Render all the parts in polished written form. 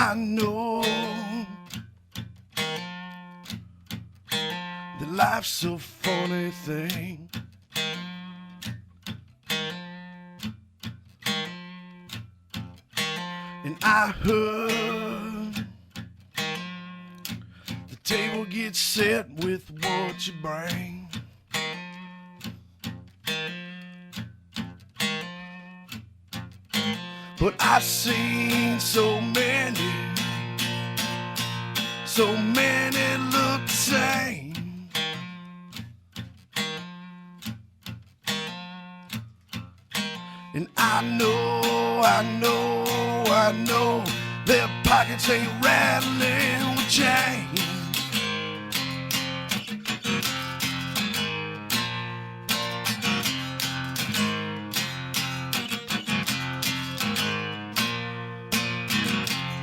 I know that life's a funny thing. And I heard the table gets set with what you bring. But I've seen so many look the same. And I know their pockets ain't rattling with change.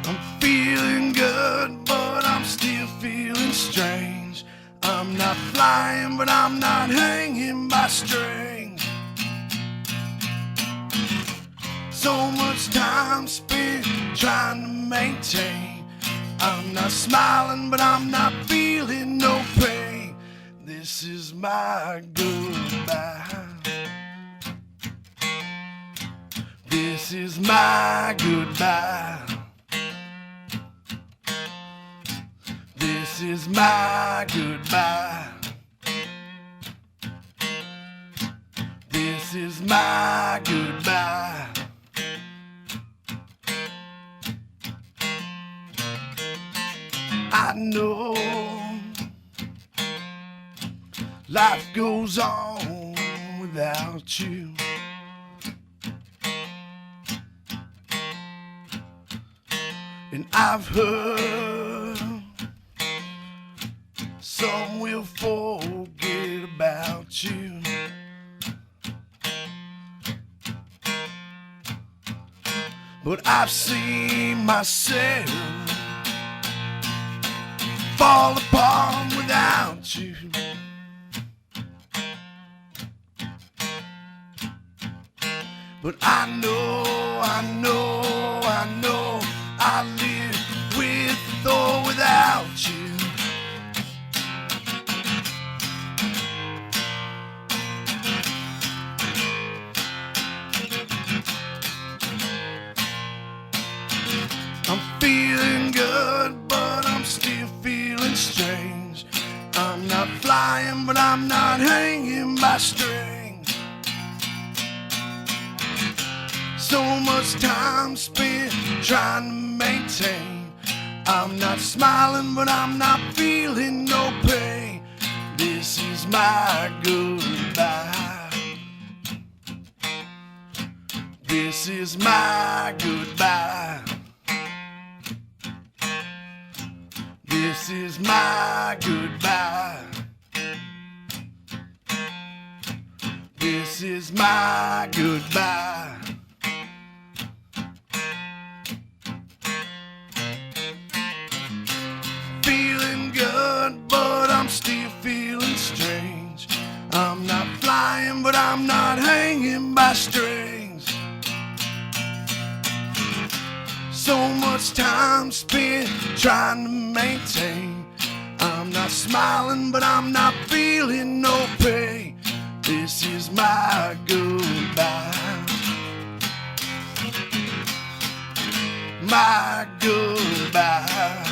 I'm feeling good, but I'm still feeling strange. I'm not flying, but I'm not hanging by strings. So much time spent trying to maintain. I'm not smiling, but I'm not feeling no pain. This is my goodbye. This is my goodbye. This is my goodbye. This is my goodbye. I know life goes on without you. And I've heard some will forget about you. But I've seen myself fall apart without you. But I know I live with or without you. I'm feeling good, but I'm still feeling strange. I'm not flying, but I'm not hanging by strings. So much time spent trying to maintain. I'm not smiling, but I'm not feeling no pain. This is my goodbye. This is my goodbye. This is my goodbye. This is my goodbye. Feeling good, but I'm still feeling strange. I'm not flying, but I'm not hanging by strings. So much time spent trying to maintain. I'm not smiling, but I'm not feeling no pain. This is my goodbye. My goodbye.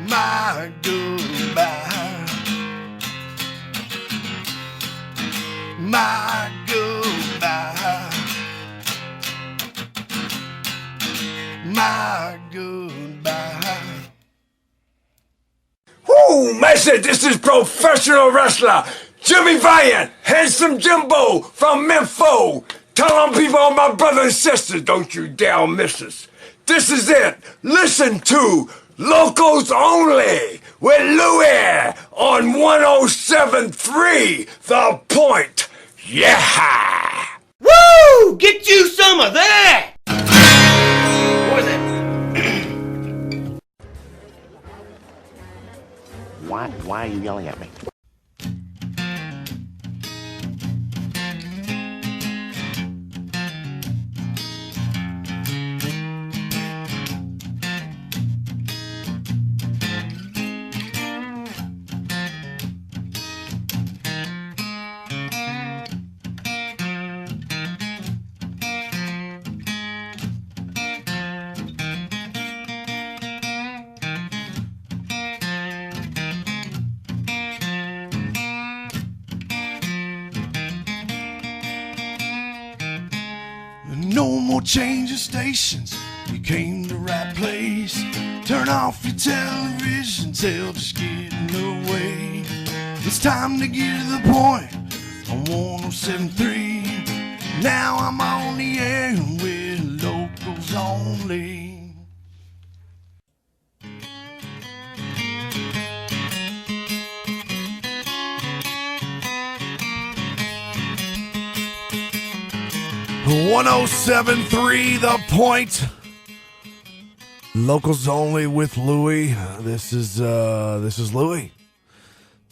My goodbye. My goodbye. My goodbye. Whoo, message, this is professional wrestler Jimmy Valiant, Handsome Jimbo from Memphis. Tell them people, all my brothers and sisters, don't you dare miss us. This is it. Listen to Locals Only with Luie on 107.3 The Point. Yeah! Woo! Get you some of that! What was it? Why are you yelling at me? No more changing stations, you came to the right place. Turn off your television, tell just getting away. It's time to get to the point on 107.3. Now I'm on the air with locals only. "107.3 The Point." Locals only with Luie. This is Luie.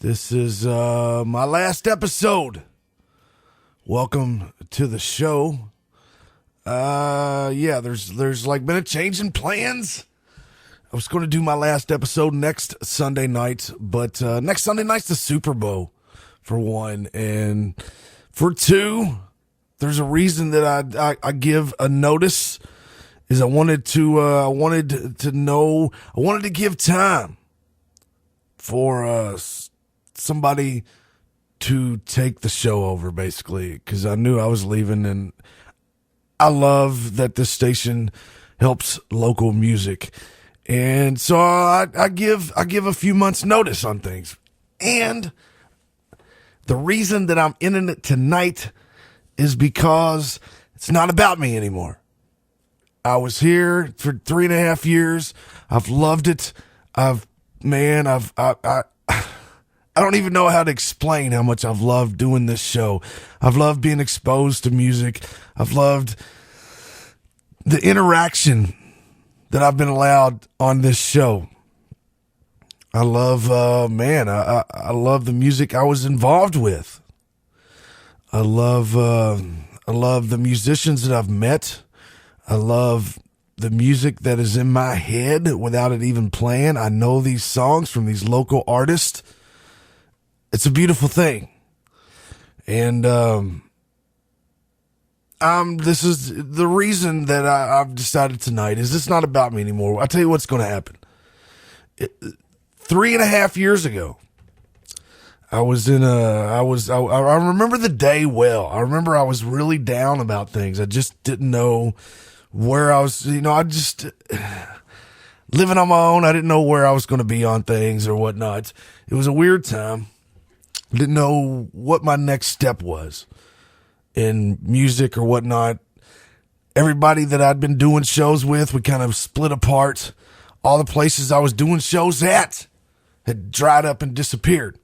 This is my last episode. Welcome to the show. There's like been a change in plans. I was going to do my last episode next Sunday night, but next Sunday night's the Super Bowl, for one, and for two, there's a reason that I give a notice. Is I wanted to give time for somebody to take the show over, basically, because I knew I was leaving, and I love that this station helps local music, and so I give a few months notice on things. And the reason that I'm in it tonight is because it's not about me anymore. I was here for 3.5 years. I've loved it. I don't even know how to explain how much I've loved doing this show. I've loved being exposed to music. I've loved the interaction that I've been allowed on this show. I love, I love the music I was involved with. I love the musicians that I've met. I love the music that is in my head without it even playing. I know these songs from these local artists. It's a beautiful thing. And this is the reason that I've decided tonight is it's not about me anymore. I'll tell you what's going to happen. 3.5 years ago, I remember the day well. I remember I was really down about things. I just didn't know where I was, I just living on my own. I didn't know where I was going to be on things or whatnot. It was a weird time. I didn't know what my next step was in music or whatnot. Everybody that I'd been doing shows with, we kind of split apart. All the places I was doing shows at had dried up and disappeared.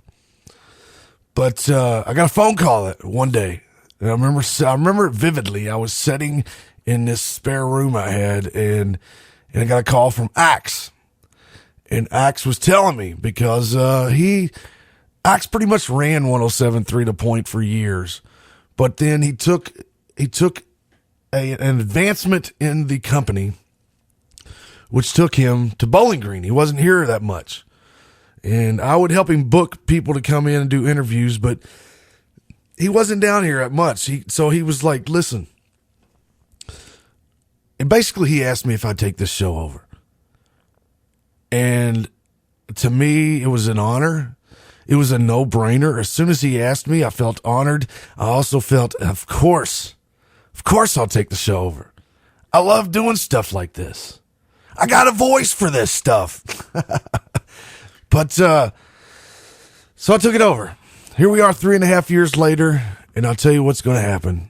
But I got a phone call one day, and I remember it vividly. I was sitting in this spare room I had, and I got a call from Axe, and Axe was telling me because Axe pretty much ran 107.3 The Point for years, but then he took an advancement in the company, which took him to Bowling Green. He wasn't here that much. And I would help him book people to come in and do interviews, but he wasn't down here that much. So he was like, listen. And basically he asked me if I'd take this show over. And to me, it was an honor. It was a no-brainer. As soon as he asked me, I felt honored. I also felt, of course I'll take the show over. I love doing stuff like this. I got a voice for this stuff. But, so I took it over. Here we are 3.5 years later, and I'll tell you what's going to happen.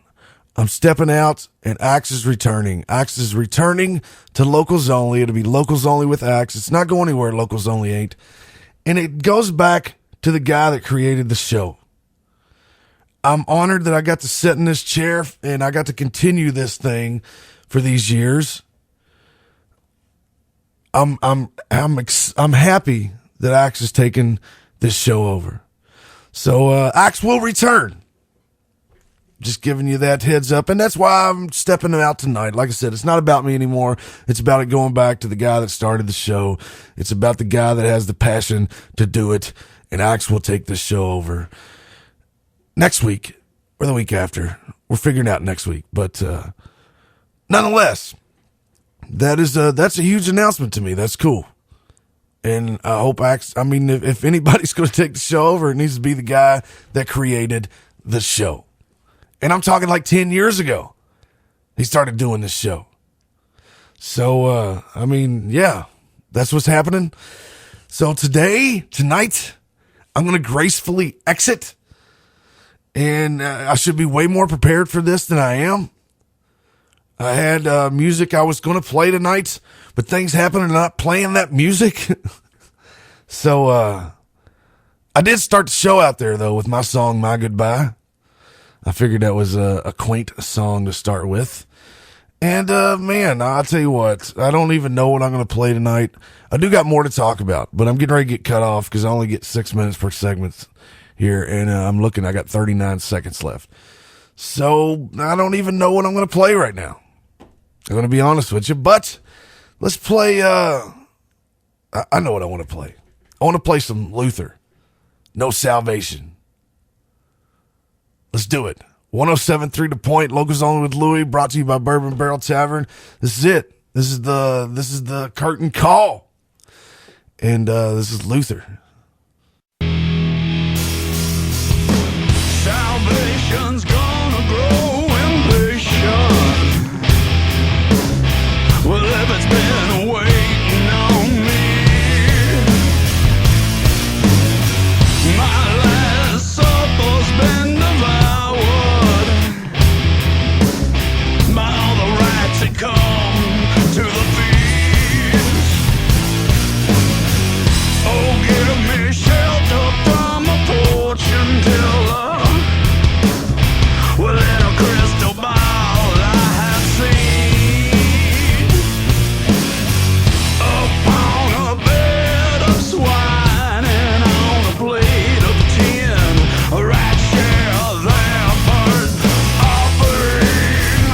I'm stepping out, and Axe is returning. Axe is returning to Locals Only. It'll be Locals Only with Axe. It's not going anywhere, Locals Only ain't. And it goes back to the guy that created the show. I'm honored that I got to sit in this chair, and I got to continue this thing for these years. I'm happy that Axe is taking this show over. So Axe will return. Just giving you that heads up. And that's why I'm stepping out tonight. Like I said, it's not about me anymore. It's about it going back to the guy that started the show. It's about the guy that has the passion to do it. And Axe will take this show over next week or the week after. We're figuring out next week. But nonetheless, that's a huge announcement to me. That's cool. And I hope if anybody's going to take the show over, it needs to be the guy that created the show. And I'm talking like 10 years ago. he started doing this show. So, yeah, that's what's happening. So tonight, I'm going to gracefully exit. And I should be way more prepared for this than I am. I had music I was going to play tonight, but things happened and I'm not playing that music. So I did start the show out there, though, with my song, My Goodbye. I figured that was a quaint song to start with. And, man, I'll tell you what, I don't even know what I'm going to play tonight. I do got more to talk about, but I'm getting ready to get cut off because I only get 6 minutes per segment here. And I'm looking, I got 39 seconds left. So I don't even know what I'm going to play right now. I'm going to be honest with you, but let's play, I know what I want to play. I want to play some Luther. No Salvation. Let's do it. 107.3 The Point, Locals Only with Luie, brought to you by Bourbon Barrel Tavern. This is it. This is the curtain call. And this is Luther. Salvation's gonna grow impatient. Well, if it's been waiting on me, my last supper's been devoured by all the rats that come to the feast. Oh, give me shelter from a porch until well, in a crystal ball I have seen upon a bed of swine and on a plate of tin, a rat share their burnt offering.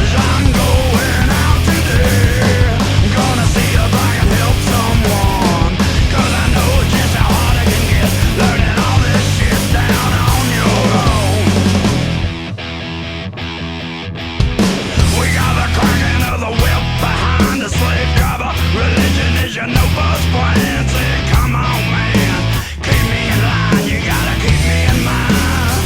As I'm going out today, gonna see if I can help someone, 'cause I know just how hard I can get learning all this shit down on your own. We got the cracking of the whip behind the slave driver. Religion is your no bus plan. Say, come on, man, keep me in line. You gotta keep me in mind.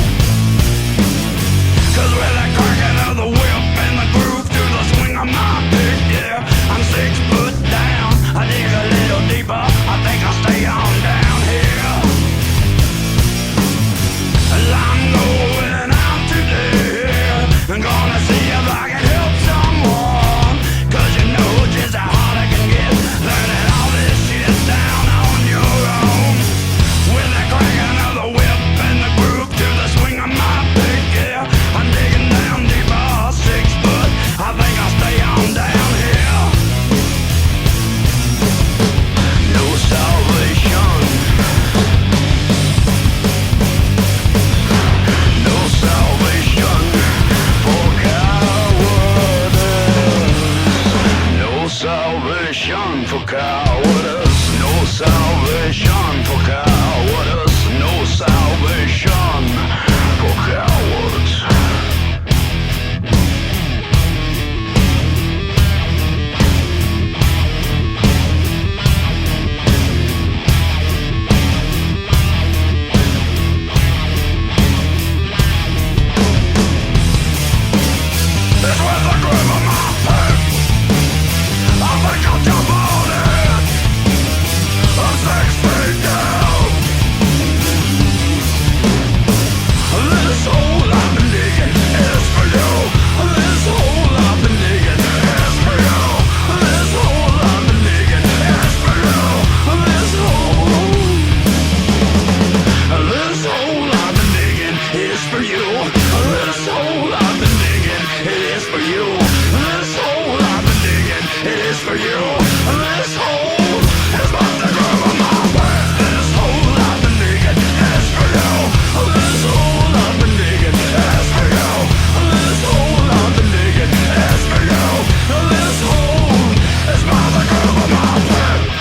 'Cause with the cracking of the whip and the groove to the swing of my pick, yeah, I'm 6 foot down. I dig a little deeper. I think I'll stay on down here. I'm going out today and gonna see if I can help someone, 'cause you know just how hard I can get learning all this shit down on your own. With the cracking of the whip and the groove to the swing of my pick, yeah, I'm digging down deeper, 6 foot. I think I'll stay on down here. No salvation. No salvation for cowardice. No salvation for cowardice. No salvation for cowardice. No salvation for cowards. It's with the grip of my pen. I think I'll jump on it. I'm 6 feet down. This hole I've been digging is for you. This hole I've been digging is for you. This hole I've been digging is for you. This hole I've been digging is for you. This hole I've been digging, it is for you. This hole I've been digging, it is for you. This hole is about the grove of my pants. This hole I've been digging is for you. This hole I've been digging is for you. This hole I've been digging is for you. This hole is about the grove of my pants.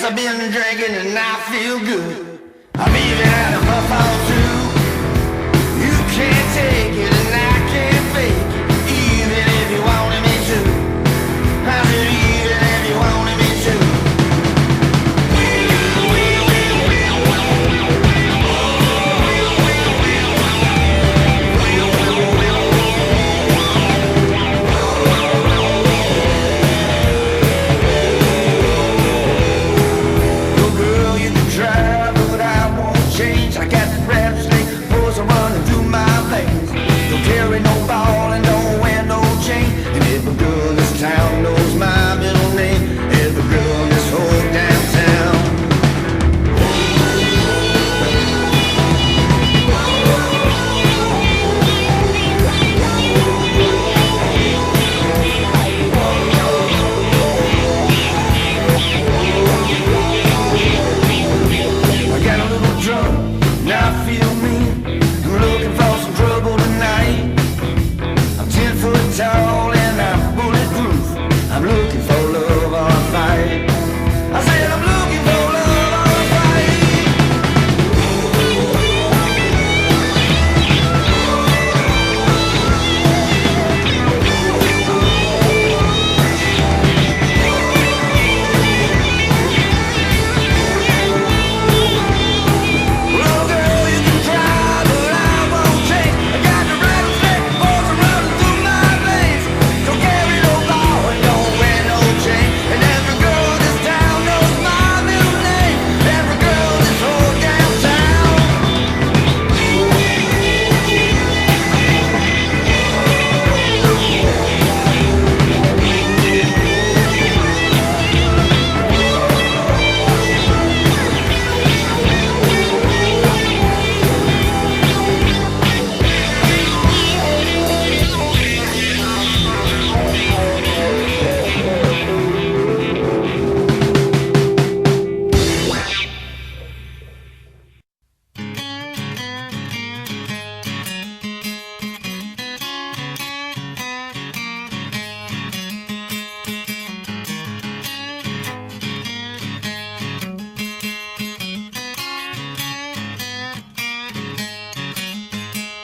I've been drinking and I feel good. I'm even had a puff or two. You can't take it and I can't fake it, even if you wanted me to. I said even if you wanted me to.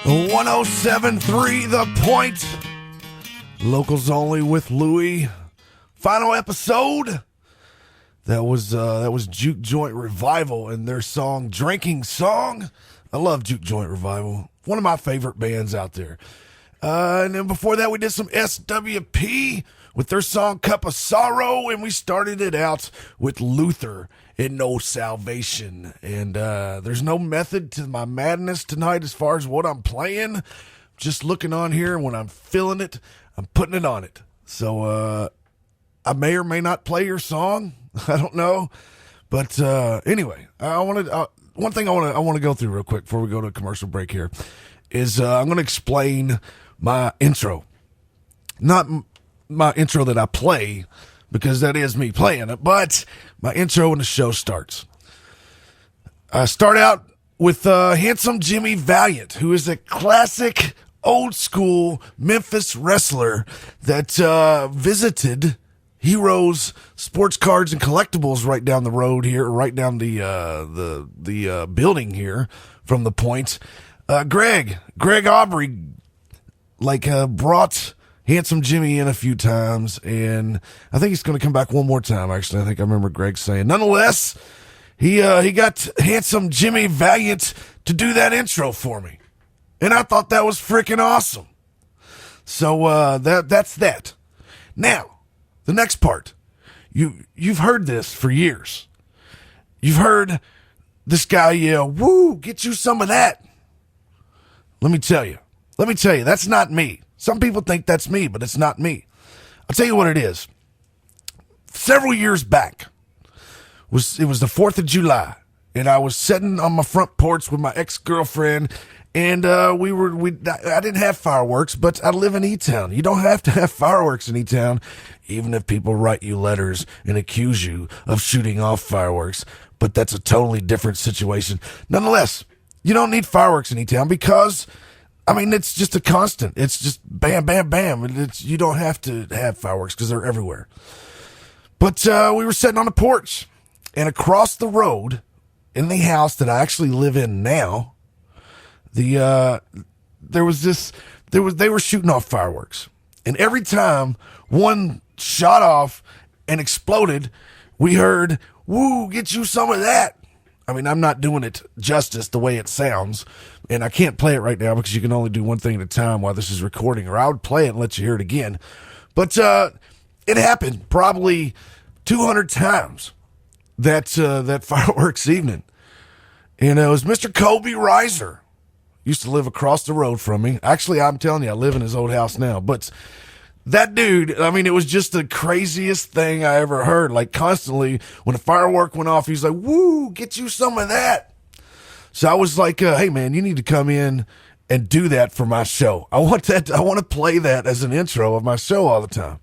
The 107.3 The Point. Locals only with Luie. Final episode. That was Juke Joint Revival and their song Drinking Song. I love Juke Joint Revival. One of my favorite bands out there. And then before that we did some SWP with their song Cup of Sorrow, and we started it out with Luther and No Salvation. And there's no method to my madness tonight as far as what I'm playing. Just looking on here, and when I'm feeling it, I'm putting it on it. So I may or may not play your song. I don't know. But anyway, I wanted one thing I want to go through real quick before we go to a commercial break here is I'm going to explain my intro. Not my intro that I play, because that is me playing it, but my intro when the show starts. I start out with handsome Jimmy Valiant, who is a classic old school Memphis wrestler that visited Heroes Sports Cards and Collectibles right down the road here, right down the building here from the Point. Greg Aubrey, brought handsome Jimmy in a few times, and I think he's going to come back one more time. Actually, I think I remember Greg saying. Nonetheless, he got handsome Jimmy Valiant to do that intro for me, and I thought that was freaking awesome. So that's that. Now, the next part, you've heard this for years. You've heard this guy yell, "Woo! Get you some of that." Let me tell you, that's not me. Some people think that's me, but it's not me. I'll tell you what it is. Several years back, it was the 4th of July, and I was sitting on my front porch with my ex-girlfriend, and I didn't have fireworks, but I live in E-Town. You don't have to have fireworks in E-Town, even if people write you letters and accuse you of shooting off fireworks, but that's a totally different situation. Nonetheless, you don't need fireworks in E-Town because, it's just a constant. It's just bam, bam, bam. You don't have to have fireworks because they're everywhere. But we were sitting on the porch, And across the road, in the house that I actually live in now, they were shooting off fireworks. And every time one shot off and exploded, we heard, "Woo, get you some of that." I mean, I'm not doing it justice the way it sounds, and I can't play it right now because you can only do one thing at a time while this is recording, or I would play it and let you hear it again. But it happened probably 200 times that fireworks evening. And it was Mr. Kobe Reiser. Used to live across the road from me. Actually, I'm telling you, I live in his old house now. But that dude, I mean, it was just the craziest thing I ever heard. Like, constantly, when a firework went off, he's like, "Woo, get you some of that." So I was like, "Hey, man, you need to come in and do that for my show. I want to play that as an intro of my show all the time."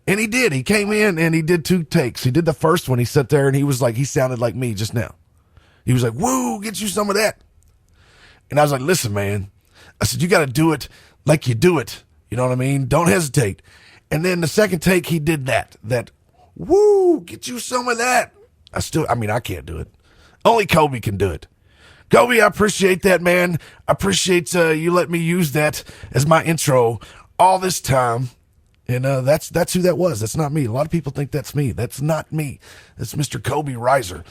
And he did. He came in and he did 2 takes. He did the first one. He sat there and he sounded like me just now. He was like, "Woo, get you some of that." And I was like, "Listen, man," I said, "you got to do it like you do it. You know what I mean? Don't hesitate." And then the second take, he did that, "Woo, get you some of that." I can't do it. Only Kobe can do it. Kobe, I appreciate that, man. I appreciate you letting me use that as my intro all this time. And that's who that was. That's not me. A lot of people think that's me. That's not me. That's Mr. Kobe Reiser.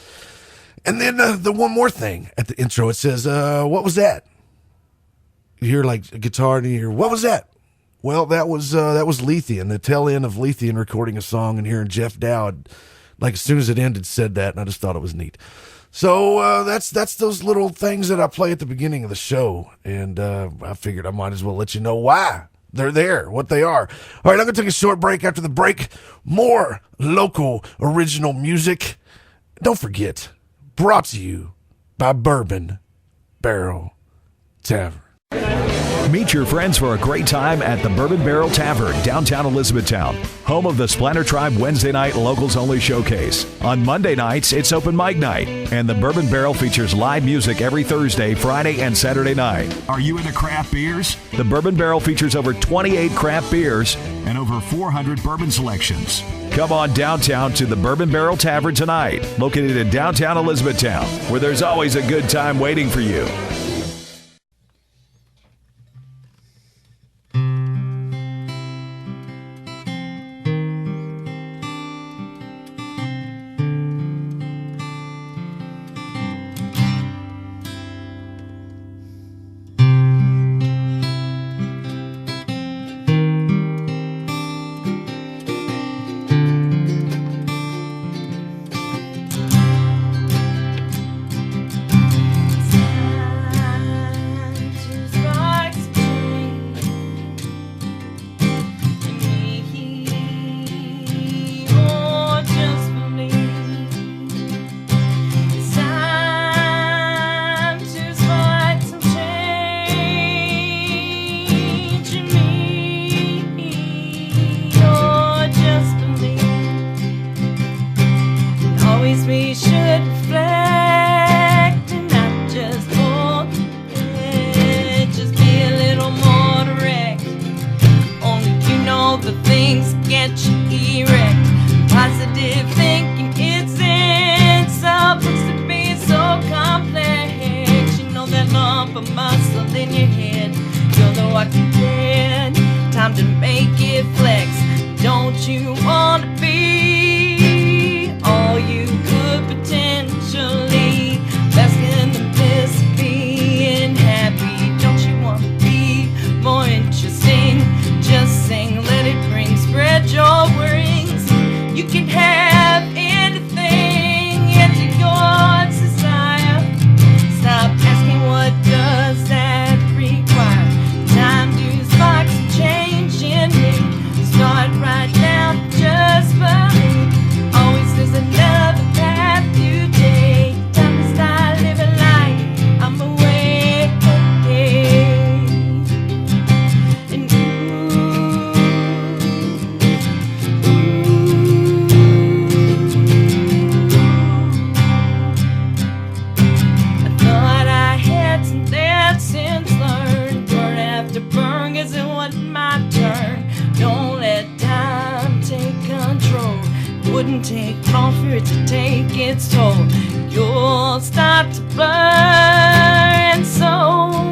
And then the one more thing at the intro, it says, "What was that?" You hear like a guitar and you hear, "What was that?" Well, that was Luie, the tail end of Luie recording a song and hearing Jeff Dowd, like as soon as it ended, said that, and I just thought it was neat. So that's those little things that I play at the beginning of the show, and I figured I might as well let you know why they're there, what they are. All right, I'm going to take a short break. After the break, more local original music. Don't forget, brought to you by Bourbon Barrel Tavern. Meet your friends for a great time at the Bourbon Barrel Tavern, downtown Elizabethtown, home of the Splatter Tribe Wednesday night locals only showcase. On Monday nights, it's open mic night, and the Bourbon Barrel features live music every Thursday, Friday, and Saturday night. Are you into craft beers? The Bourbon Barrel features over 28 craft beers and over 400 bourbon selections. Come on downtown to the Bourbon Barrel Tavern tonight, located in downtown Elizabethtown, where there's always a good time waiting for you. Wouldn't take long for it to take it's told, you'll start to blur, and so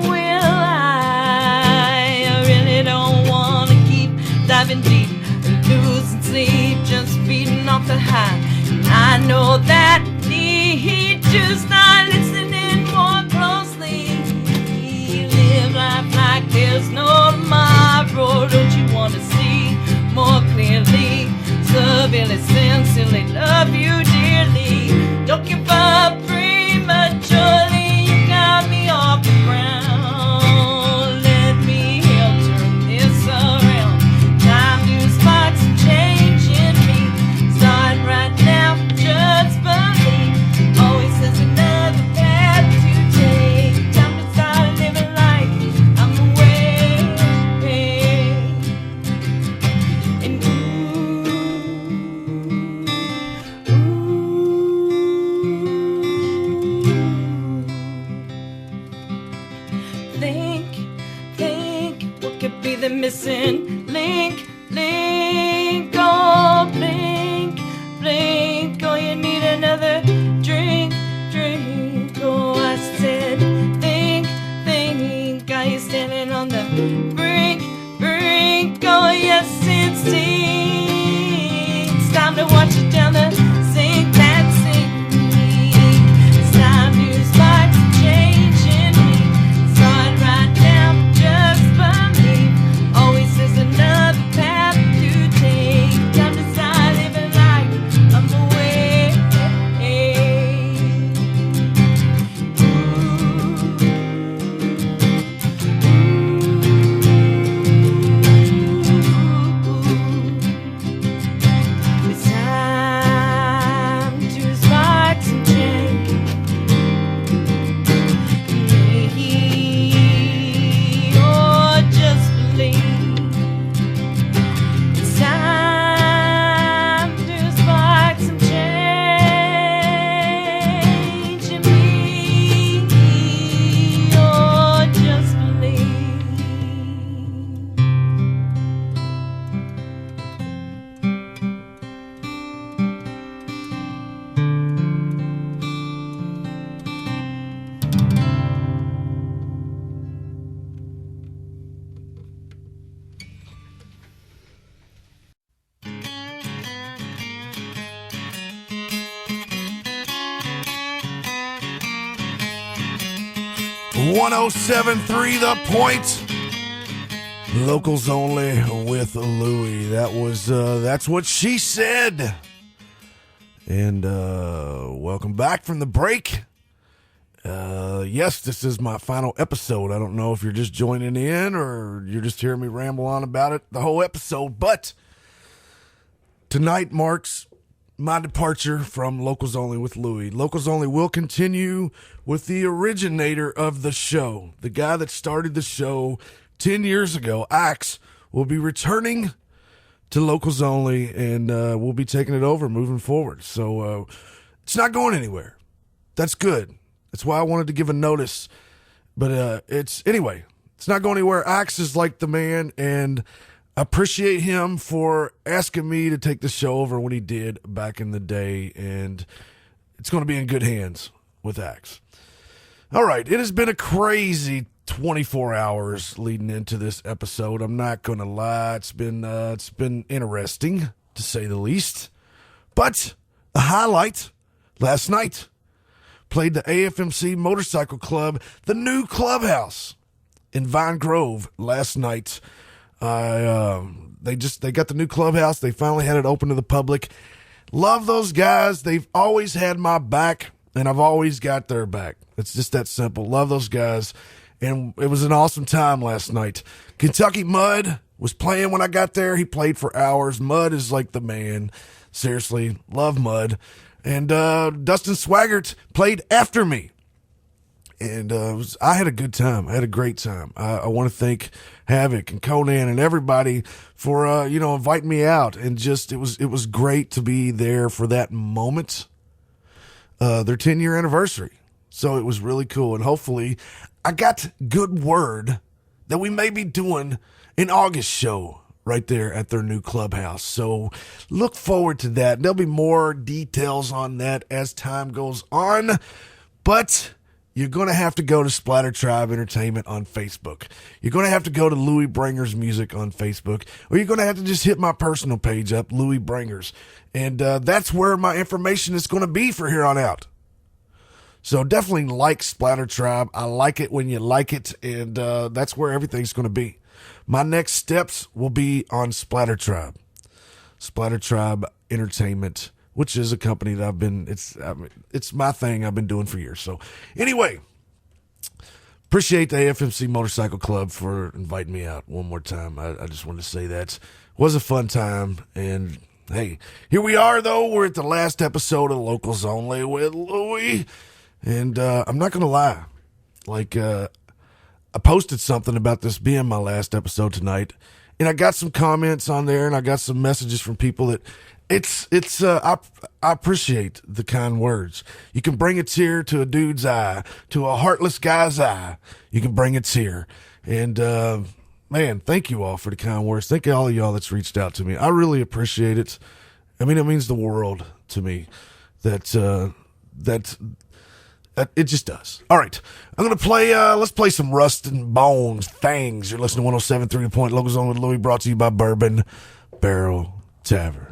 will I. I really don't want to keep diving deep and losing sleep, just feeding off the high. And I know that need to start listening more closely. Live life like there's no tomorrow. Don't you want to see more clearly? Really sincerely love you dearly. Don't give up prematurely. You got me off the ground. Let me help turn this around. Time to spark some change in me. Starting right now, just believe. Always there's another path to take. Time to start living life. I'm away. And think, what could be the missing link? Oh, blink, oh, you need another drink. Oh, I said, think, are you standing on the brink? Oh, yes, it seems time to watch it down the sink, that sink. It's time to spark some change in me. Start right now, just believe. Always there's another path to take. Time to start living life. I'm away. It's time to spark some change. Or just believe. It's time to spark some change in me. Or just believe. .1073 The Point. Locals only with Luie. That was that's what she said. And welcome back from the break. Yes, this is my final episode. I don't know if you're just joining in or you're just hearing me ramble on about it the whole episode, but tonight marks my departure from Locals Only with Luie. Locals Only will continue with the originator of the show, the guy that started the show 10 years ago. Axe will be returning to Locals Only, and we'll be taking it over moving forward. So it's not going anywhere. That's good. That's why I wanted to give a notice. But it's not going anywhere. Axe is like the man, and I appreciate him for asking me to take the show over when he did back in the day, and it's going to be in good hands with Axe. All right, it has been a crazy 24 hours leading into this episode. I'm not going to lie. It's been interesting, to say the least. But a highlight last night, played the AFMC Motorcycle Club, the new clubhouse in Vine Grove last night. They got the new clubhouse. They finally had it open to the public. Love those guys. They've always had my back, and I've always got their back. It's just that simple. Love those guys. And it was an awesome time last night. Kentucky Mud was playing when I got there. He played for hours. Mud is like the man. Seriously, love Mud. And Dustin Swaggart played after me. And I had a good time. I had a great time. I want to thank Havoc and Conan and everybody for inviting me out. And just it was great to be there for that moment, their 10-year anniversary. So it was really cool. And hopefully I got good word that we may be doing an August show right there at their new clubhouse. So look forward to that. There'll be more details on that as time goes on, but you're going to have to go to Splatter Tribe Entertainment on Facebook. You're going to have to go to Luie Bringers Music on Facebook, or you're going to have to just hit my personal page up, Luie Bringers. And that's where my information is going to be for here on out. So definitely like Splatter Tribe. I like it when you like it, and that's where everything's going to be. My next steps will be on Splatter Tribe. Splatter Tribe Entertainment, which is a company that it's my thing I've been doing for years. So anyway, appreciate the AFMC Motorcycle Club for inviting me out one more time. I just wanted to say that. It was a fun time, and hey, here we are though. We're at the last episode of Locals Only with Luie, and I'm not going to lie. I posted something about this being my last episode tonight, and I got some comments on there, and I got some messages from people that I appreciate the kind words. You can bring a tear to a dude's eye, to a heartless guy's eye. You can bring a tear. And, man, thank you all for the kind words. Thank all of y'all that's reached out to me. I really appreciate it. I mean, it means the world to me that it just does. All right. I'm going to play, let's play some Rust and Bones Things. You're listening to 107.3 The Point, Locals On with Luie, brought to you by Bourbon Barrel Tavern.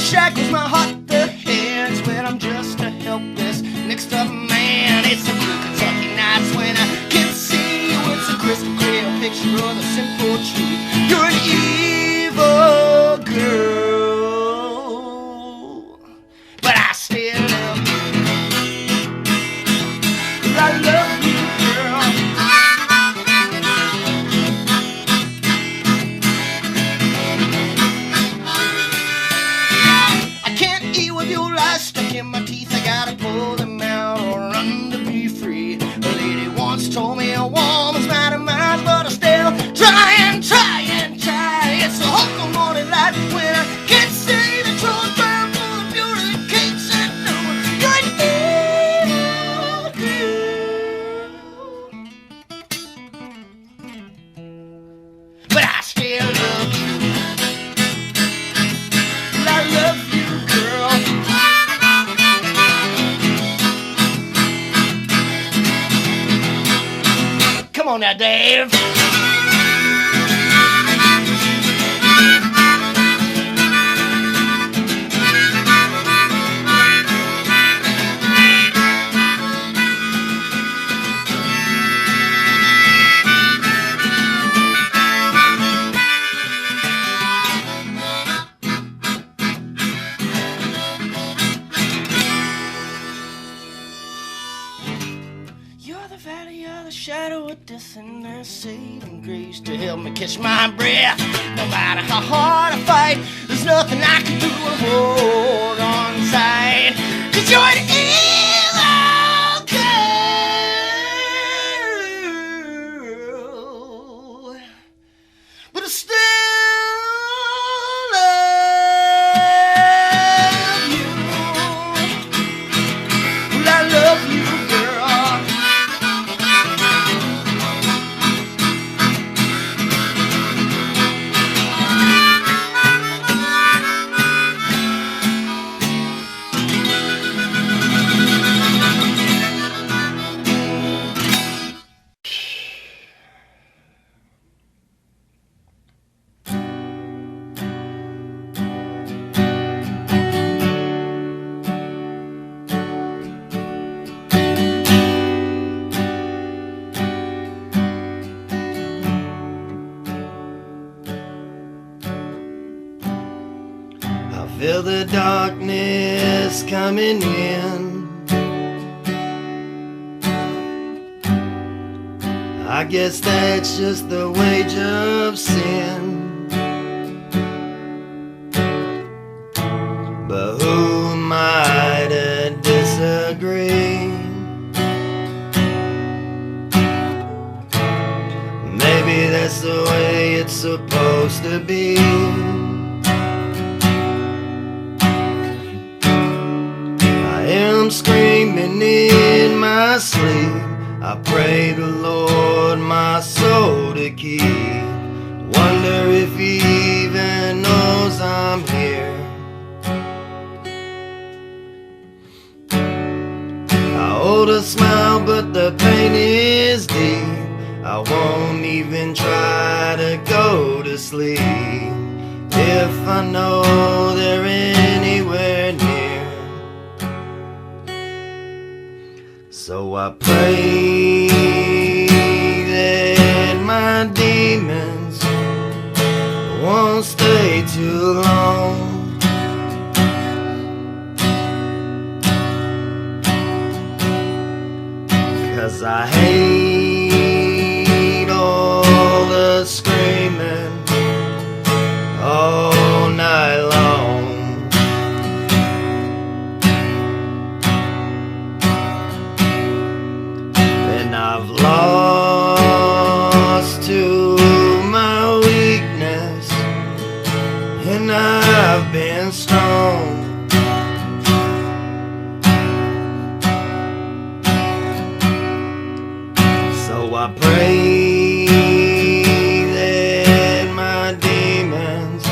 shackles my heart, the hands when I'm just a helpless next up man. It's a blue Kentucky nights when I can see you. It's a crystal clear picture of the simple truth. You're an evil girl, but I still love you. I love you, girl. stuck in my teeth, I gotta pull them out or run to be free. A lady once told me a woman's mind of mine, but I still try and try and try. It's a whole morning light when I can't see the truth, bound for the beauty that can't say no. You're an evil girl, but I still love you. I love you, girl. Come on now, Dave. You're the valley of the shadow of death and their saving grace to help me catch my breath. No matter how hard I fight, there's nothing I can do to hold on tight. 'Cause you're an evil girl, but I still love you. Well, I love you, girl. Feel the darkness coming in. I guess that's just the wage of sin. But who am I to disagree? Maybe that's the way it's supposed to be. I'm screaming in my sleep. I pray the Lord my soul to keep. Wonder if he even knows I'm here. I hold a smile but the pain is deep. I won't even try to go to sleep if I know they're anywhere near. So I pray that my demons won't stay too long. 'Cause I hate all the screaming all night long. I've lost to my weakness, and I've been strong. So I pray that my demons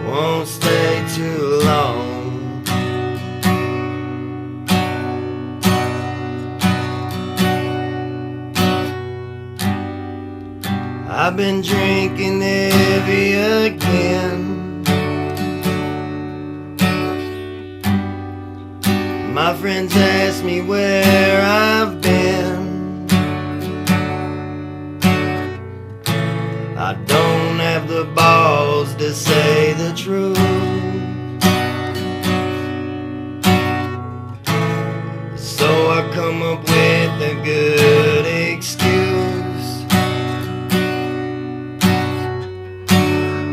won't stay too long. I've been drinking heavy again. My friends ask me where I've been. I don't have the balls to say the truth. So I come up with a good excuse.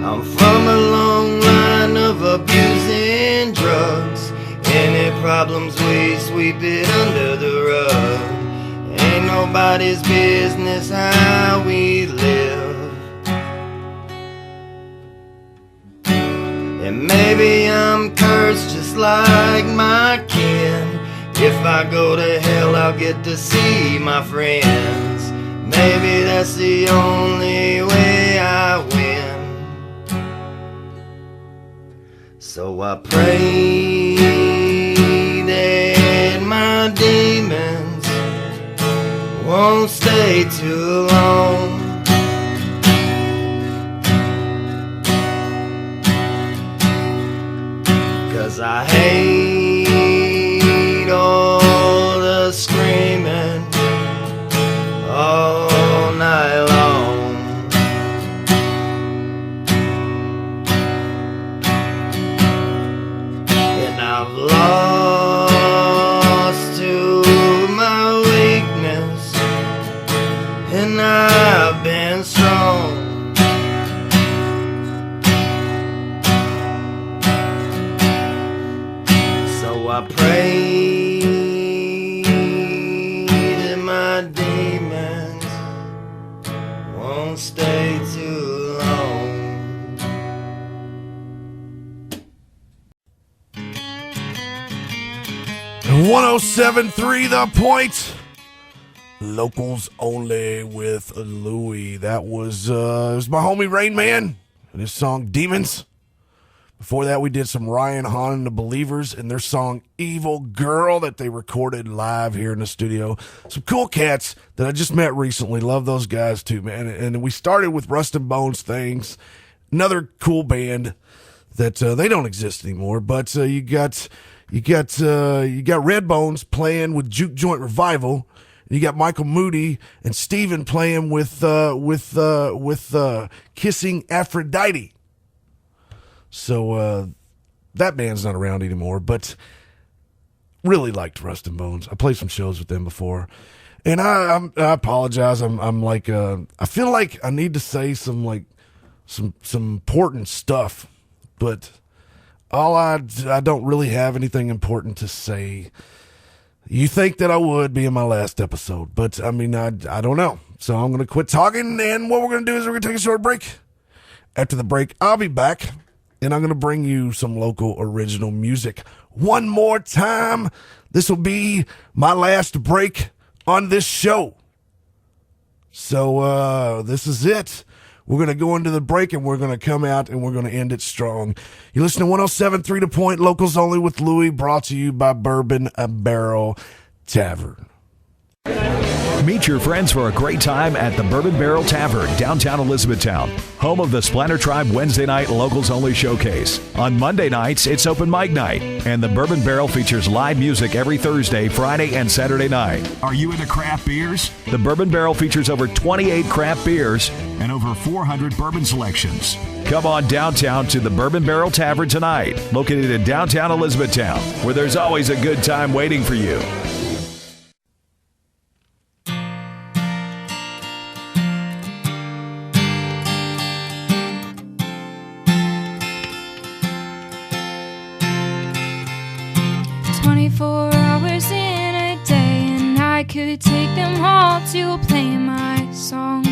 I'm from a long line of abusing drugs, and problems, we sweep it under the rug. Ain't nobody's business how we live. And maybe I'm cursed just like my kin. If I go to hell, I'll get to see my friends. Maybe that's the only way I win. So I pray that my demons won't stay too long. 'Cause I hate all the screaming all night long. And I've lost to my weakness, and I've been strong. So I pray that my demons won't stay too long. And 107.3 The Point. Locals only with Luie. That was, it was my homie Rain Man and his song Demons. Before that, we did some Ryan Hahn and the Believers and their song Evil Girl that they recorded live here in the studio. Some cool cats that I just met recently. Love those guys too, man. And we started with Rust and Bones Things, another cool band that they don't exist anymore. But you got Red Bones playing with Juke Joint Revival. You got Michael Moody and Steven playing with Kissing Aphrodite. So that band's not around anymore, but really liked Rust and Bones. I played some shows with them before, and I apologize. I'm like I feel like I need to say some important stuff, but I don't really have anything important to say. You think that I would be in my last episode, but I mean I don't know. So I'm gonna quit talking, and what we're gonna do is we're gonna take a short break. After the break, I'll be back. And I'm going to bring you some local original music one more time. This will be my last break on this show. So this is it. We're going to go into the break, and we're going to come out, and we're going to end it strong. You listen to 107.3 The Point, Locals Only with Luie, brought to you by Bourbon Barrel Tavern. Meet your friends for a great time at the Bourbon Barrel Tavern, downtown Elizabethtown, home of the Splanter Tribe Wednesday night Locals Only Showcase. On Monday nights, it's open mic night, and the Bourbon Barrel features live music every Thursday, Friday, and Saturday night. Are you into craft beers? The Bourbon Barrel features over 28 craft beers And over 400 bourbon selections. Come on downtown to the Bourbon Barrel Tavern tonight, located in downtown Elizabethtown, where there's always a good time waiting for you. Could take them all to play my songs,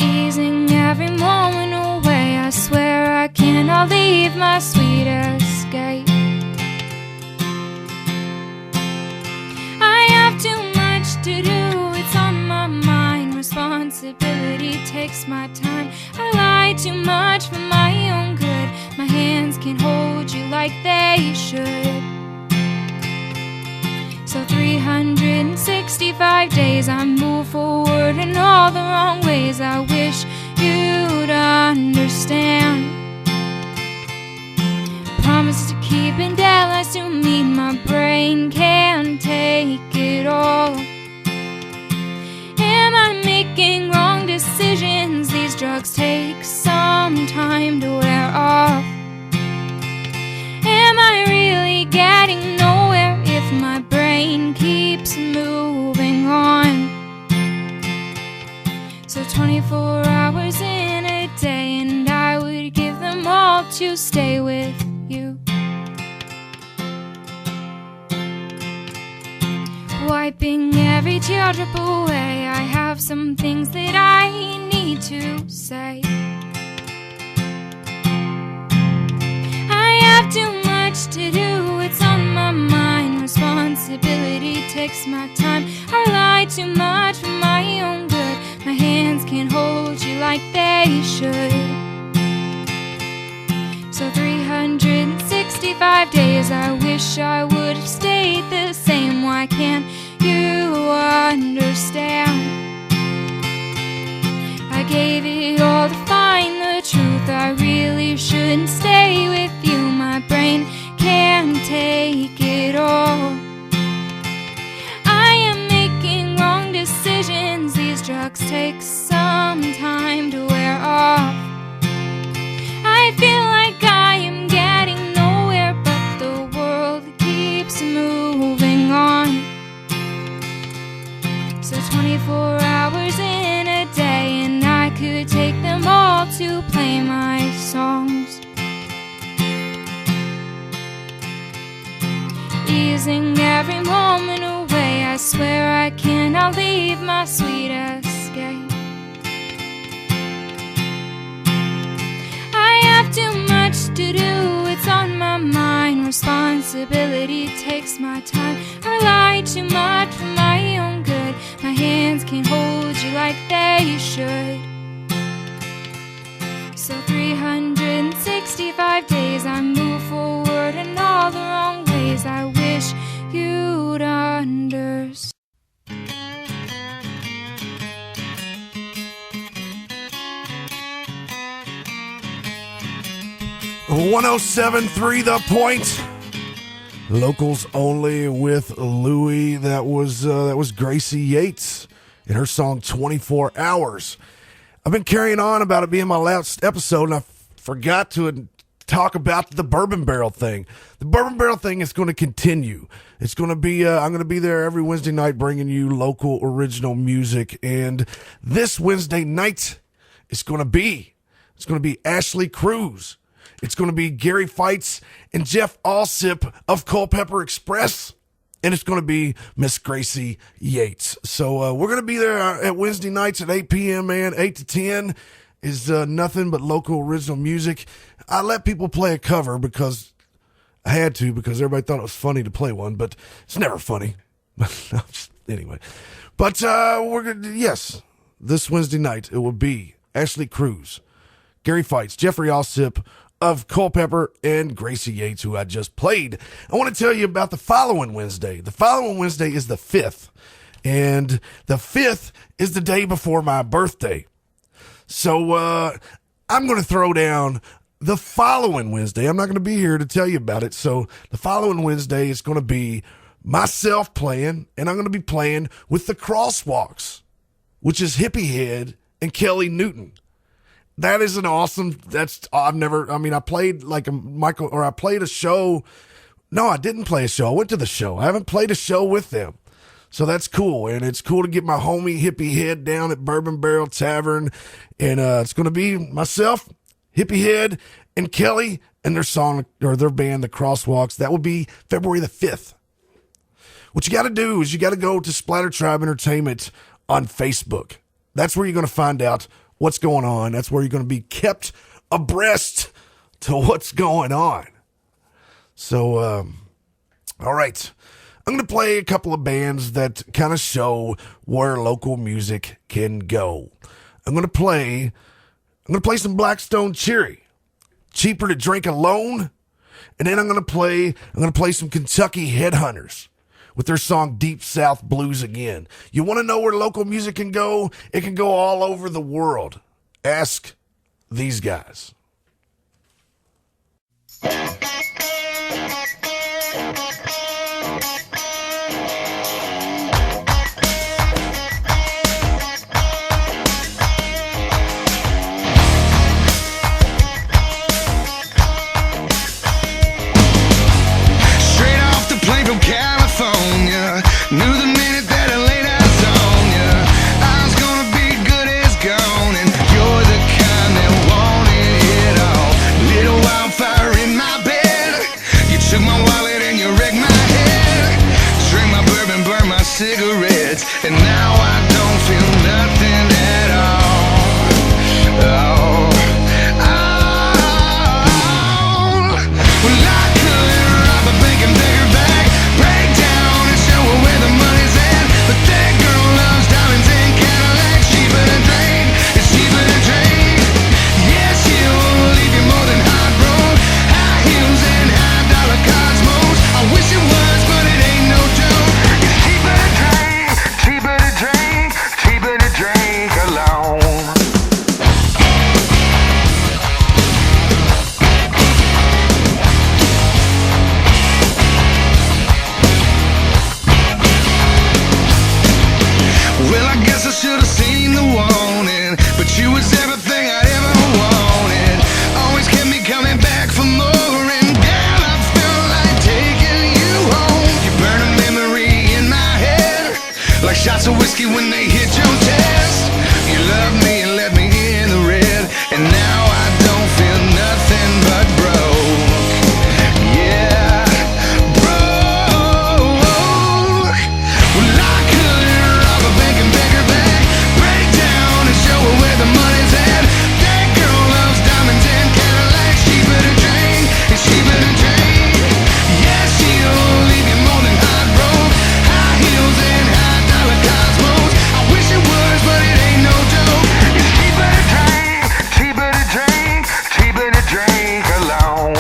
easing every moment away. I swear I cannot leave my sweet escape. I have too much to do, it's on my mind. Responsibility takes my time. I lie too much for my own good. My hands can't hold you like they should. So 365 days I move forward in all the wrong ways. I wish you'd understand. Promise to keep in Dallas to meet. My brain can't take it all. Am I making wrong decisions? These drugs take some time to wear off. Am I really getting nowhere if my brain keeps moving on? So 24 hours in a day, and I would give them all to stay with you. Wiping every teardrop away, I have some things that I need to say. I have too much to do, it's on my mind. Responsibility takes my time. I lie too much for my own good. My hands can't hold you like they should. So 365 days I wish I would have stayed the same. Why can't you understand? I gave it all to find the truth. I really shouldn't stay with you. My brain can't take it all. I am making wrong decisions. These drugs take some time to wear off. I feel like I am getting nowhere, but the world keeps moving on. So 24 hours in a day, and I could take them all to play my songs. Easing every moment away, I swear I cannot leave my sweet escape. I have too much to do, it's on my mind. Responsibility takes my time. I lie too much for my own good. My hands can't hold you like they should. So 365 days I move forward in all the wrong ways. I wish you'd understand. 107.3 The Point. Locals only with Luie. That was Gracie Yates and her song 24 Hours. I've been carrying on about it being my last episode, and I forgot to talk about the Bourbon Barrel thing. The Bourbon Barrel thing is going to continue. It's going to be, I'm going to be there every Wednesday night bringing you local original music. And this Wednesday night, it's going to be Ashley Cruz. It's going to be Gary Fights and Jeff Allsip of Culpeper Express. And it's going to be Miss Gracie Yates. So we're going to be there at Wednesday nights at 8 p.m., man. 8 to 10 is nothing but local original music. I let people play a cover because I had to, because everybody thought it was funny to play one, but it's never funny. Anyway. But we're going to, yes, this Wednesday night it will be Ashley Cruz, Gary Fights, Jeffrey Allsip of Culpeper, and Gracie Yates, who I just played. I want to tell you about the following Wednesday. The following Wednesday is the 5th, and the 5th is the day before my birthday. So I'm going to throw down the following Wednesday. I'm not going to be here to tell you about it. So the following Wednesday is going to be myself playing, and I'm going to be playing with the Crosswalks, which is Hippie Head and Kelly Newton. That is an awesome, I played like I played a show. No, I didn't play a show. I went to the show. I haven't played a show with them. So that's cool. And it's cool to get my homie Hippie Head down at Bourbon Barrel Tavern. And it's going to be myself, Hippie Head, and Kelly and their song, or their band, The Crosswalks. That will be February the 5th. What you got to do is you got to go to Splatter Tribe Entertainment on Facebook. That's where you're going to find out what's going on. That's where you're going to be kept abreast to what's going on. So, all right. I'm going to play a couple of bands that kind of show where local music can go. I'm going to play some Blackstone Cherry, Cheaper to Drink Alone. And then I'm going to play some Kentucky Headhunters with their song Deep South Blues Again. You want to know where local music can go? It can go all over the world. Ask these guys. From California, knew the minute that I laid eyes on ya, I was gonna be good as gone, and you're the kind that wanted it Shots of whiskey when they hit your chest. You loved me and left me in the red, and now I don't feel nothing but broke. Yeah, broke. Well, I could rob a bank and beg her back, break down and show her where the money's at. That girl loves diamonds and Cadillacs, cheaper to drink, it's cheaper to drink. Yeah, she'll leave you more than hot rope, high heels and high dollar cosmos. I wish it was, but it ain't no joke. It's cheaper to drink, cheaper to drink, cheaper to drink alone.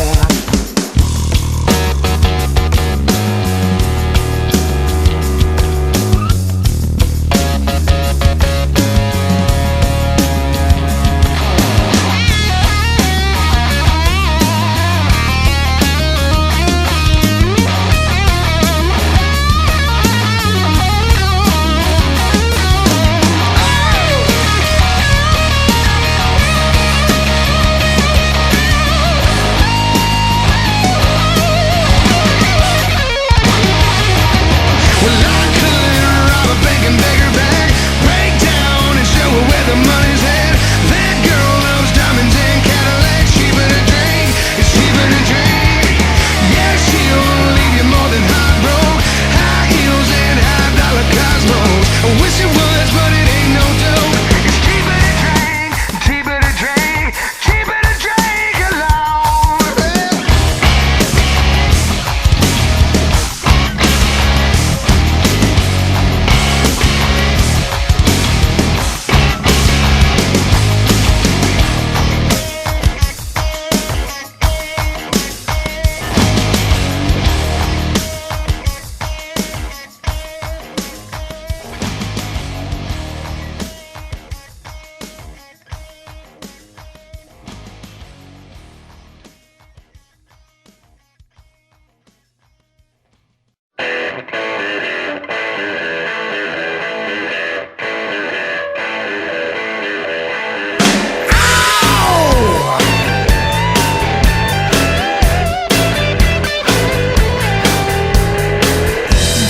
Well, I could rob a bank and beg her back, break down and show her where the money's at. That girl loves diamonds and Cadillacs, cheaper to drink, it's cheaper to drink. Yeah, she'll leave you more than hot broke, high heels and high dollar cosmos. I wish it was, but it ain't no joke. It's cheaper to drink, cheaper to drink, cheaper to drink alone.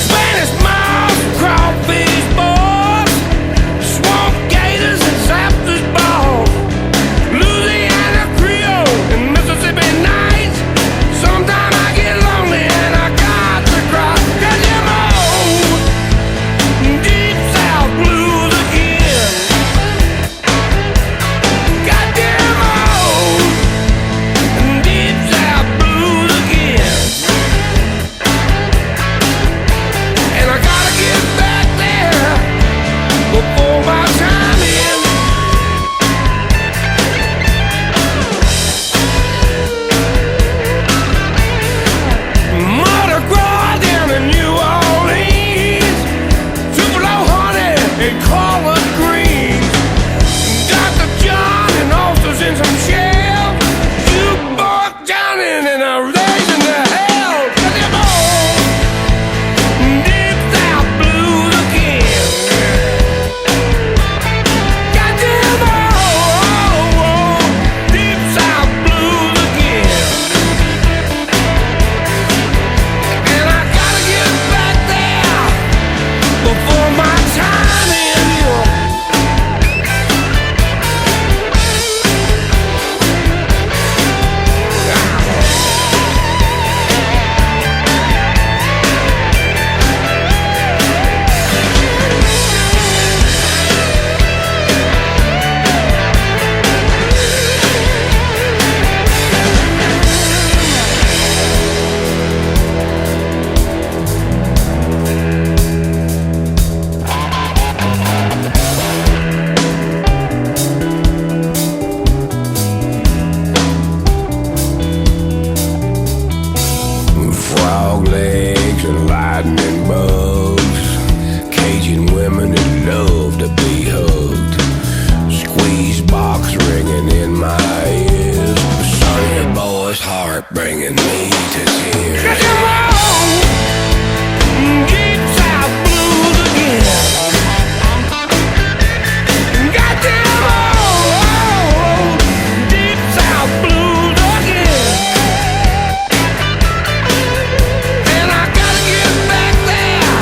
Spanish mouse, crawfish boys, swamp gators and Zapdos balls, Louisiana Creole and Mississippi nights. Sometimes I get lonely and I got to cry, 'cause I'm old, deep south blues again. Goddamn old, deep south blues again. And I gotta get back there before my time ends. Mardi Gras down in New Orleans, Tupelo honey and collard greens, Dr. John and oysters in some shell, Jukebox Johnny and a raising the hell. 'Cause I'm old, deep south blues again. Goddamn old, deep south blues again. And I gotta get back there before my time ends. Frog legs and lightning bugs, Cajun women that love to be hugged, squeeze box ringing in my ears, Sonny boy's heart bringing me to tears. 'Cause I'm old, deep south blues again. Goddamn old, deep south blues again. And I gotta get back there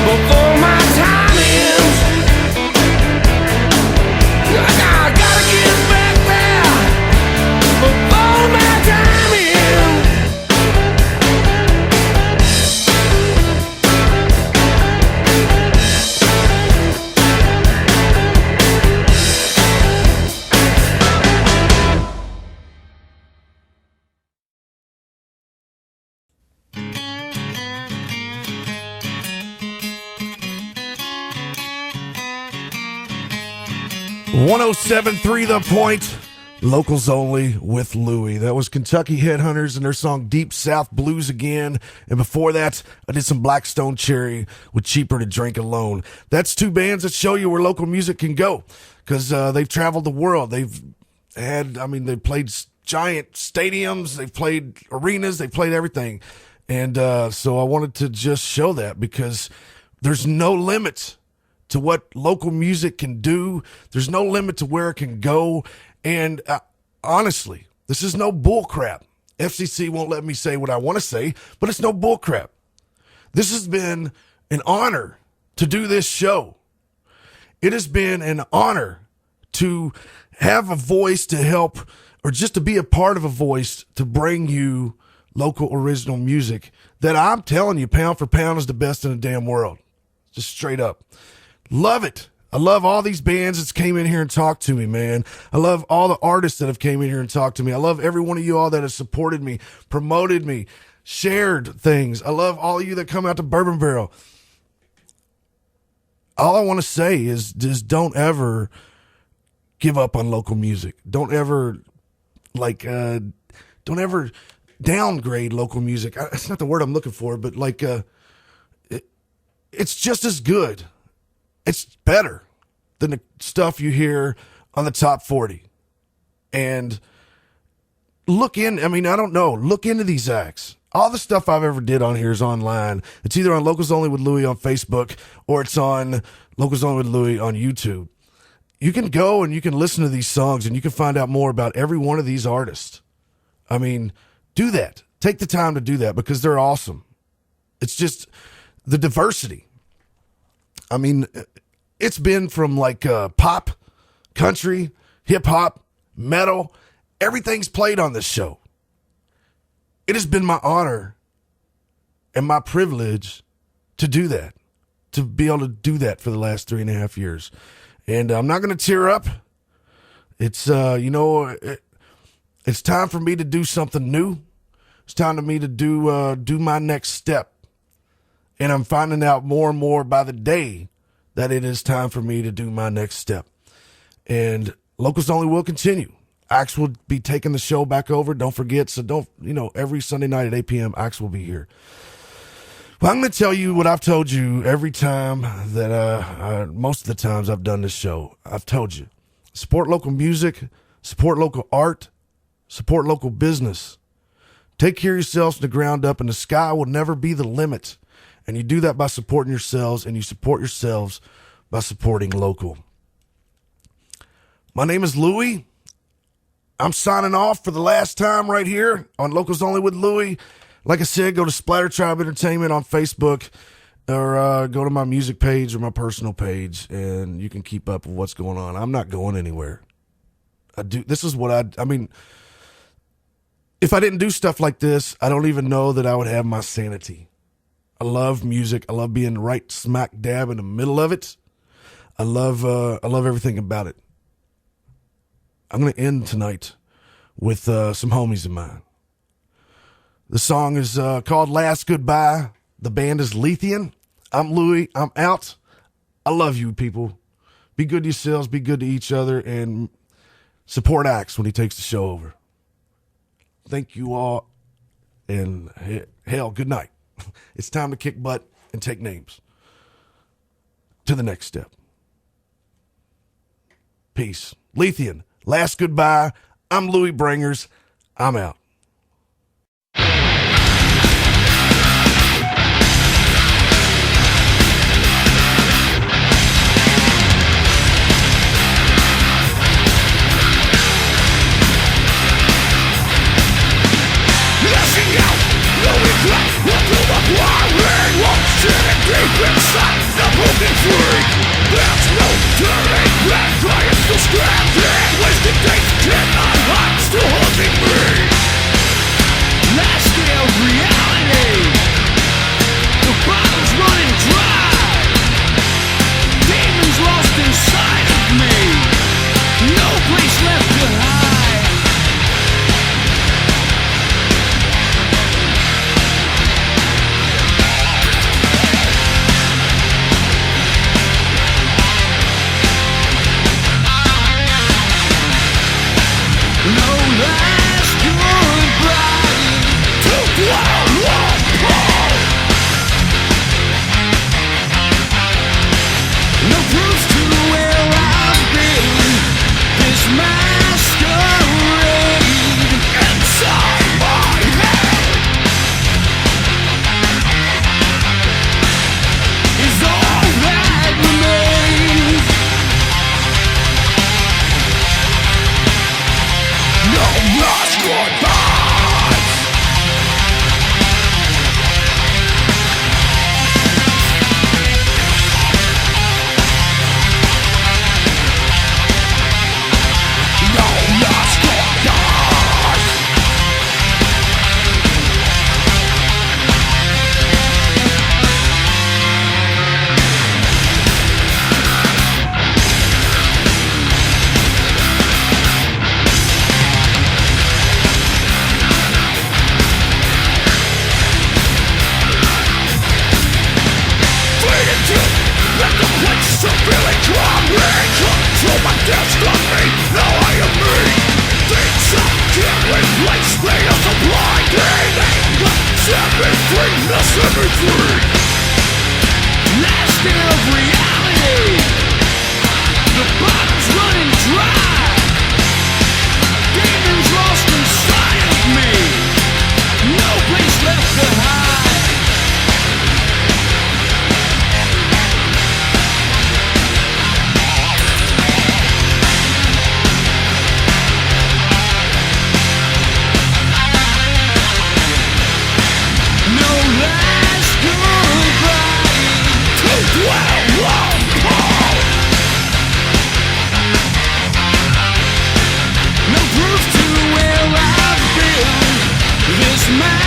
before my time 107.3 The Point, locals only with Luie. That was Kentucky Headhunters and their song Deep South Blues again. And before that, I did some Blackstone Cherry with Cheaper to Drink Alone. That's two bands that show you where local music can go because they've traveled the world. They played giant stadiums, they've played arenas, they've played everything. And so I wanted to just show that because there's no limit to what local music can do. There's no limit to where it can go. And honestly, this is no bull crap. FCC won't let me say what I want to say, but it's no bull crap. This has been an honor to do this show. It has been an honor to have a voice to help, or just to be a part of a voice to bring you local original music that I'm telling you, pound for pound, is the best in the damn world. Just straight up. Love it. I love all these bands that came in here and talked to me, man. I love all the artists that have came in here and talked to me. I love every one of you all that have supported me, promoted me, shared things. I love all of you that come out to Bourbon Barrel. All I want to say is just don't ever give up on local music. Don't ever downgrade local music. It's not the word I'm looking for, but it's just as good. It's better than the stuff you hear on the top 40. And look into these acts. All the stuff I've ever did on here is online. It's either on Locals Only with Luie on Facebook or it's on Locals Only with Luie on YouTube. You can go and you can listen to these songs and you can find out more about every one of these artists. I mean, do that. Take the time to do that because they're awesome. It's just the diversity. I mean, it's been from pop, country, hip hop, metal. Everything's played on this show. It has been my honor and my privilege to do that, to be able to do that for the last 3.5 years. And I'm not going to tear up. It's, it's time for me to do something new. It's time for me to do my next step. And I'm finding out more and more by the day that it is time for me to do my next step. And Locals Only will continue. Axe will be taking the show back over. Don't forget. So every Sunday night at 8 p.m., Axe will be here. Well, I'm going to tell you what I've told you every time that most of the times I've done this show. I've told you, support local music, support local art, support local business. Take care of yourselves from the ground up, and the sky will never be the limit. And you do that by supporting yourselves, and you support yourselves by supporting local. My name is Luie. I'm signing off for the last time right here on Locals Only with Luie. Like I said, go to Splatter Tribe Entertainment on Facebook or go to my music page or my personal page, and you can keep up with what's going on. I'm not going anywhere. This is what I mean, if I didn't do stuff like this, I don't even know that I would have my sanity. I love music. I love being right smack dab in the middle of it. I love everything about it. I'm going to end tonight with some homies of mine. The song is called Last Goodbye. The band is Lethian. I'm Luie. I'm out. I love you, people. Be good to yourselves. Be good to each other. And support Axe when he takes the show over. Thank you all. And hell, good night. It's time to kick butt and take names. To the next step. Peace. Lethian. Last Goodbye. I'm Luie Bringers. I'm out. Deep inside the broken freak, there's no turning back. I am still scrapping, wasted days cannot hide, still haunting me. Last day of reality, the bottle's running dry. Demons lost inside of me, no place left to hide. just on me. Now I am me. Things that can't replace me as a blinding. Set me free, now set me free. Last of reality. The bottle's running dry. Demons lost inside of me. No place left to hide. No last goodbye to dwell on Paul. No proof to where I've been. This man